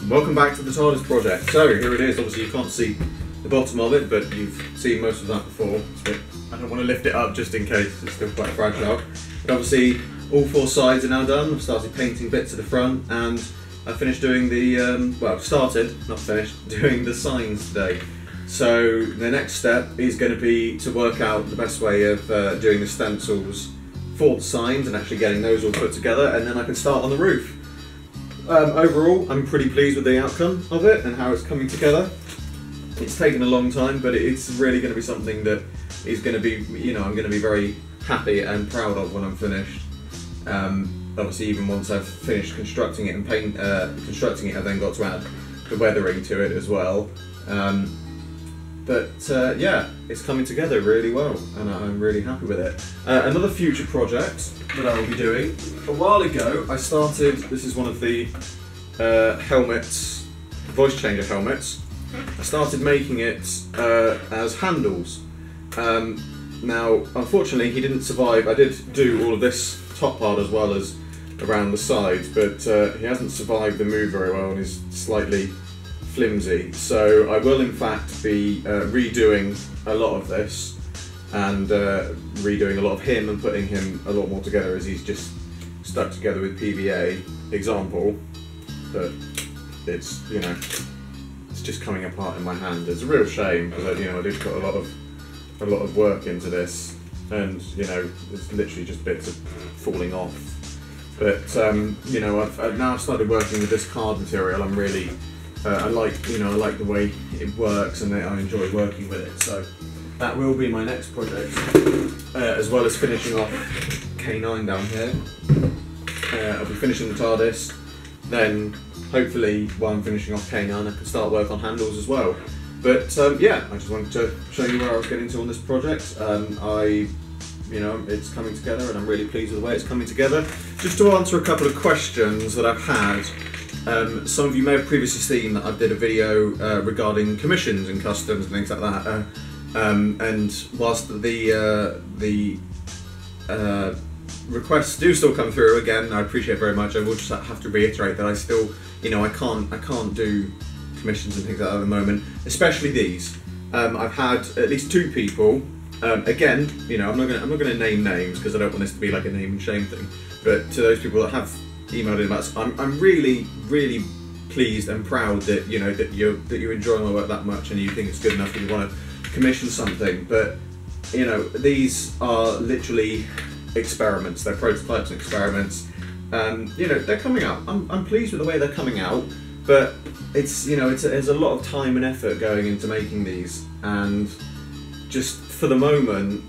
Welcome back to the TARDIS project. So here it is. Obviously you can't see the bottom of it, but you've seen most of that before. I don't want to lift it up just in case it's still quite fragile. But obviously all four sides are now done. I've started painting bits of the front, and I finished doing the, well, started, not finished, doing the signs today. So the next step is going to be to work out the best way of doing the stencils for the signs and actually getting those all put together, and then I can start on the roof. Overall, I'm pretty pleased with the outcome of it and how it's coming together. It's taken a long time, but it's really going to be something that is going to be, you know, I'm going to be very happy and proud of when I'm finished. Obviously, even once I've finished constructing it and constructing it, I've then got to add the weathering to it as well. Yeah, it's coming together really well, and I'm really happy with it. Another future project that I will be doing. A while ago, I started. This is one of the helmets, voice changer helmets. I started making it as handles. Now, unfortunately, he didn't survive. I did do all of this top part as well as around the sides, but he hasn't survived the move very well and is slightly flimsy. So I will in fact be redoing a lot of this and redoing a lot of him and putting him a lot more together, as he's just stuck together with PVA example, but it's, you know, it's just coming apart in my hand. It's a real shame because, you know, I did put a lot of work into this, and, you know, it's literally just bits of falling off. But you know, I've now started working with this card material. I'm really I like the way it works, and I enjoy working with it. So that will be my next project, as well as finishing off K9 down here. I'll be finishing the TARDIS. Then hopefully, while I'm finishing off K9, I can start work on handles as well. But yeah, I just wanted to show you where I was getting to on this project. You know, it's coming together, and I'm really pleased with the way it's coming together. Just to answer a couple of questions that I've had. Some of you may have previously seen that I did a video regarding commissions and customs and things like that. And whilst the requests do still come through, again, I appreciate very much. I will just have to reiterate that I still, you know, I can't do commissions and things like that at the moment, especially these. I've had at least 2 people. Again, you know, I'm not gonna name names because I don't want this to be like a name and shame thing. But to those people that have emailed in about, I'm really pleased and proud that, you know, that you enjoy my work that much and you think it's good enough that you want to commission something. But, you know, these are literally experiments. They're prototypes and experiments. You know, they're coming out. I'm pleased with the way they're coming out. But it's, you know, there's a lot of time and effort going into making these, and just for the moment,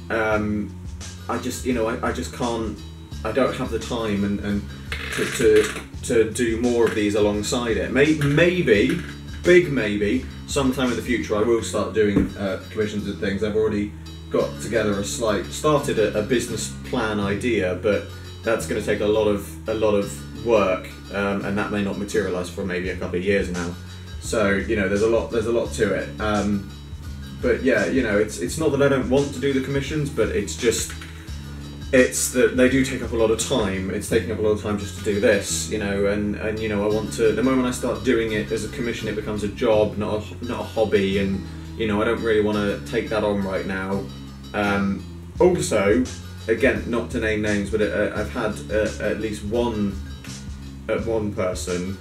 I just, you know, I just can't. I don't have the time and to do more of these alongside it. Maybe, big maybe, sometime in the future I will start doing commissions and things. I've already got together started a business plan idea, but that's going to take a lot of work, and that may not materialise for maybe a couple of years now. So, you know, there's a lot to it. But yeah, you know, it's not that I don't want to do the commissions, but it's that they do take up a lot of time. It's taking up a lot of time just to do this, you know, and you know, I want to. The moment I start doing it as a commission, it becomes a job, not a hobby, and you know, I don't really want to take that on right now. Also, again, not to name names, but I've had at least one person.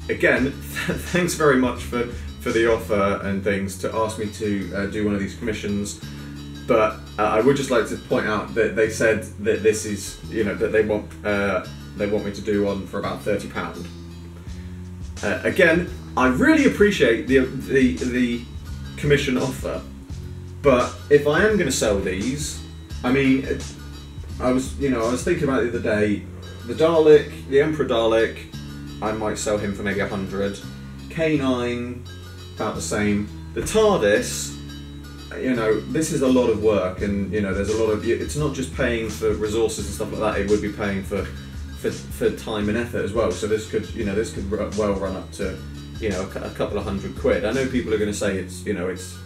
Again, thanks very much for the offer and things to ask me to do one of these commissions. But I would just like to point out that they said that this is, you know, that they want me to do one for about £30. Again, I really appreciate the commission offer, but if I am going to sell these, I mean, I was thinking about it the other day. The Dalek, the Emperor Dalek, I might sell him for maybe 100. K9, about the same. The TARDIS, you know, this is a lot of work, and you know, there's a lot of. It's not just paying for resources and stuff like that. It would be paying for time and effort as well. So this could, you know, well run up to, you know, a couple of £100. I know people are going to say it's, you know, it's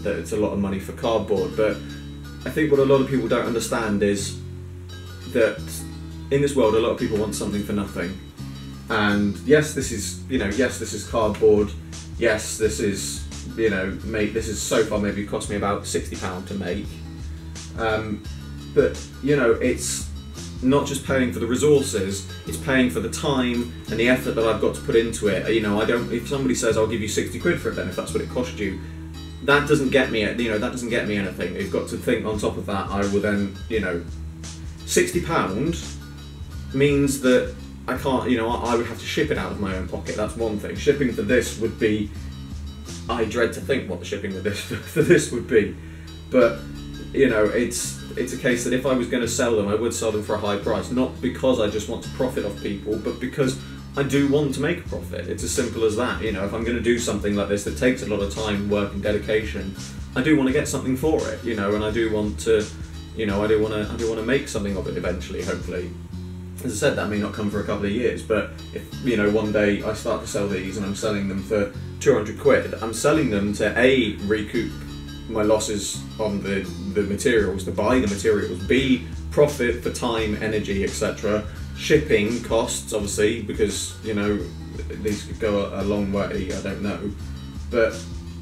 a lot of money for cardboard, but I think what a lot of people don't understand is that in this world, a lot of people want something for nothing. And yes, this is, you know, yes, this is cardboard. Yes, this is, you know, this is so far maybe cost me about £60 to make. But you know, it's not just paying for the resources, it's paying for the time and the effort that I've got to put into it. You know, if somebody says I'll give you 60 quid for it, then if that's what it cost you, that doesn't get me, you know, that doesn't get me anything. You've got to think on top of that, I will then, you know, £60 means that I can't, you know, I would have to ship it out of my own pocket. That's one thing. Shipping for this would be, I dread to think what the shipping for this would be. But, you know, it's a case that if I was going to sell them, I would sell them for a high price, not because I just want to profit off people, but because I do want to make a profit. It's as simple as that. You know, if I'm going to do something like this that takes a lot of time, work and dedication, I do want to get something for it, you know, and I do want to, you know, I do want to make something of it eventually, hopefully. As I said, that may not come for a couple of years, but if, you know, one day I start to sell these and I'm selling them for 200 quid, I'm selling them to A, recoup my losses on the materials, to buy the materials, B, profit for time, energy, etc. Shipping costs, obviously, because, you know, these could go a long way, I don't know. But,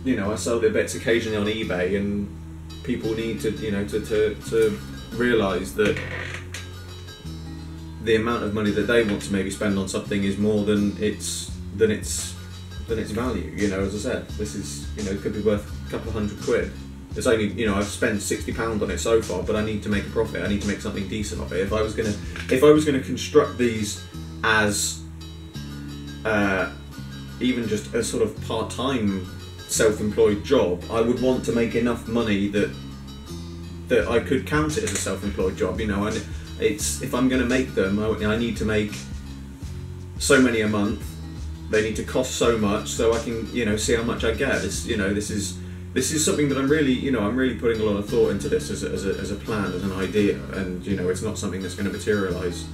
you know, I sell the bits occasionally on eBay, and people need to, you know, to realise that the amount of money that they want to maybe spend on something is more than its value. You know, as I said, this is, you know, it could be worth a couple of hundred quid. It's only, you know, I've spent £60 on it so far, but I need to make a profit. I need to make something decent of it. If I was gonna construct these as even just a sort of part-time self-employed job, I would want to make enough money that I could count it as a self-employed job. You know, and if I'm going to make them, I need to make so many a month. They need to cost so much, so I can, you know, see how much I get. This, you know, this is something that I'm really, you know, I'm really putting a lot of thought into this as a plan, as an idea, and, you know, it's not something that's going to materialise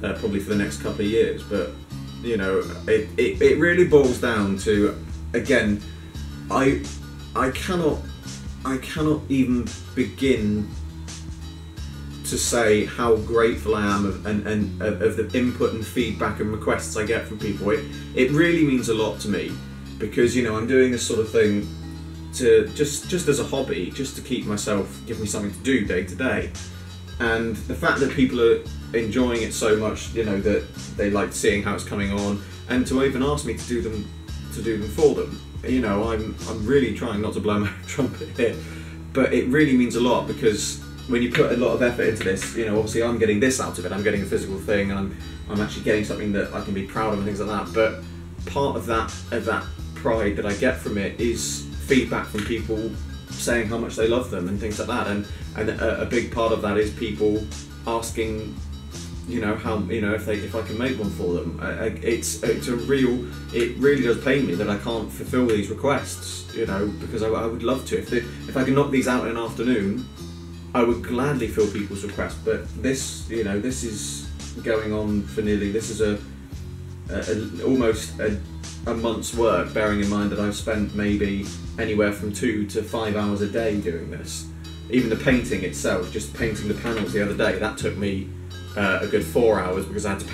probably for the next couple of years. But, you know, it really boils down to, again, I cannot even begin to say how grateful I am of the input and feedback and requests I get from people. It really means a lot to me, because, you know, I'm doing this sort of thing to just as a hobby, just to give me something to do day to day. And the fact that people are enjoying it so much, you know, that they like seeing how it's coming on, and to even ask me to do them for them, you know, I'm really trying not to blow my trumpet here, but it really means a lot, because when you put a lot of effort into this, you know, obviously I'm getting this out of it, I'm getting a physical thing, and I'm actually getting something that I can be proud of and things like that. But part of that pride that I get from it is feedback from people saying how much they love them and things like that, and a big part of that is people asking, you know, how, you know, if I can make one for them. It really does pain me that I can't fulfil these requests, you know, because I would love to. If I can knock these out in an afternoon, I would gladly fill people's requests. But this, you know, this is going on for nearly, this is almost a month's work, bearing in mind that I've spent maybe anywhere from 2 to 5 hours a day doing this. Even the painting itself, just painting the panels the other day, that took me a good 4 hours, because I had to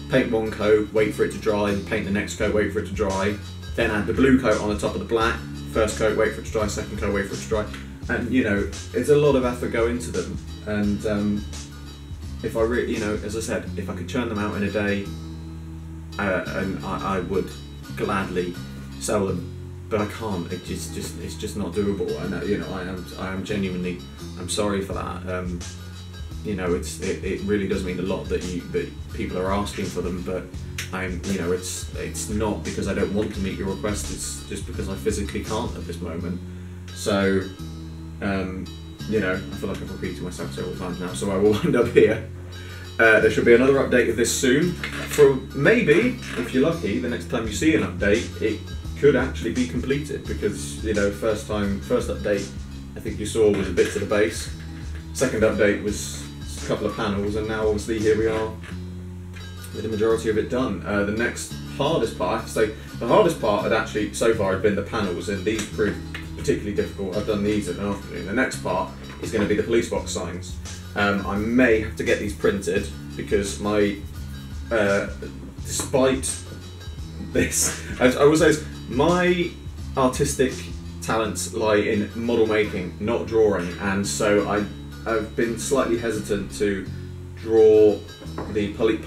paint one coat, wait for it to dry, paint the next coat, wait for it to dry, then add the blue coat on the top of the black, first coat, wait for it to dry, second coat, wait for it to dry. And, you know, it's a lot of effort go into them. And if I really, you know, as I said, if I could churn them out in a day, and I would gladly sell them, but I can't. It's just not doable. And you know, I am genuinely, I'm sorry for that. You know, it really does mean a lot that people are asking for them, but you know, it's not because I don't want to meet your request. It's just because I physically can't at this moment. So, you know, I feel like I've repeated myself several times now, so I will wind up here. There should be another update of this soon. For maybe, if you're lucky, the next time you see an update, it could actually be completed, because, you know, first update I think you saw was a bit to the base. Second update was a couple of panels, and now obviously here we are with the majority of it done. The next hardest part, I have to say, the hardest part had actually so far had been the panels, and these proved particularly difficult. I've done these in an afternoon. The next part is going to be the police box signs. I may have to get these printed, because my despite this, I will say this, my artistic talents lie in model making, not drawing, and so I've been slightly hesitant to draw the public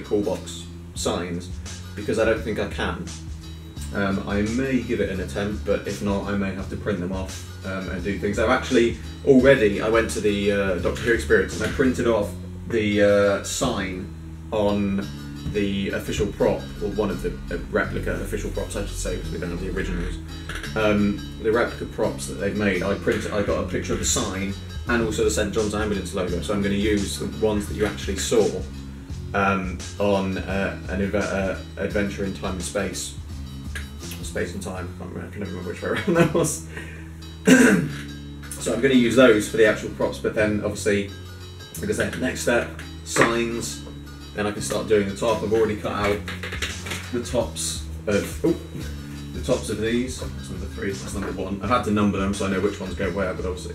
call box signs because I don't think I can. I may give it an attempt, but if not, I may have to print them off and do things. I've actually already, I went to the Doctor Who experience and I printed off the sign on the official prop, or one of the replica official props, I should say, because we don't have the originals. The replica props that they've made, I got a picture of the sign and also the St John's Ambulance logo, so I'm going to use the ones that you actually saw on an adventure in time and space. Space and time, I can never remember which way around that was. So I'm going to use those for the actual props, but then obviously, like I said, next step, signs, then I can start doing the top. I've already cut out the tops of these. That's number 3, that's number 1. I've had to number them so I know which ones go where, but obviously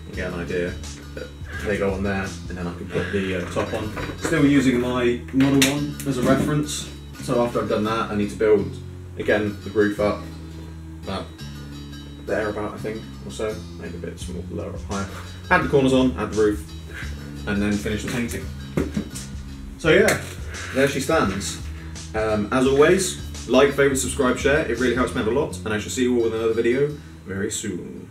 you get an idea that they go on there, and then I can put the top on. Still using my model one as a reference, so after I've done that I need to build again the roof up about there, I think, or so, maybe a bit small, lower up higher. Add the corners on, add the roof, and then finish the painting. So yeah, there she stands. As always, like, favourite, subscribe, share, it really helps me out a lot, and I shall see you all with another video very soon.